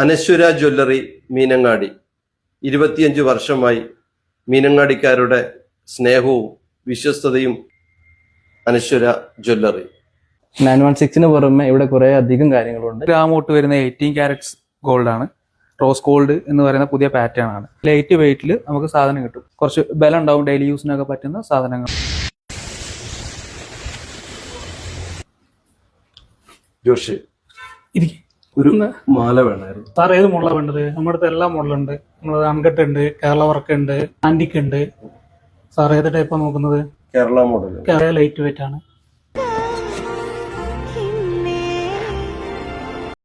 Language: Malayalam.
അനശ്വര ജ്വല്ലറി മീനങ്ങാടി 25 വർഷമായി മീനങ്ങാടിക്കാരുടെ സ്നേഹവും വിശ്വസ്തതയും. അനശ്വര ജ്വല്ലറി 916 പുറമെ ഇവിടെ കുറെ അധികം കാര്യങ്ങളുണ്ട്. ഗ്രാമോട്ട് വരുന്ന 18 ക്യാരറ്റ്സ് ഗോൾഡ് ആണ്. റോസ് ഗോൾഡ് എന്ന് പറയുന്ന പുതിയ പാറ്റേൺ ആണ്. ലൈറ്റ് വെയിറ്റിൽ നമുക്ക് സാധനം കിട്ടും. കുറച്ച് ബലം ഉണ്ടാവും, ഡെയിലി യൂസിനൊക്കെ പറ്റുന്ന സാധനങ്ങൾ. ജോഷി ഒരു മാല വേണമായിരുന്നു സാർ. ഏത് മോഡലാണ് വേണ്ടത്? നമ്മുടെ അടുത്ത് എല്ലാ മോഡലുണ്ട്. നമ്മളത് അൺകട്ട് ഉണ്ട്, കേരള വർക്ക് ഉണ്ട്, ആന്റിക് ഉണ്ട്. സാർ ഏത് ടൈപ്പാണ് നോക്കുന്നത്? കേരള മോഡൽ. ലൈറ്റ് വെയിറ്റ് ആണ്.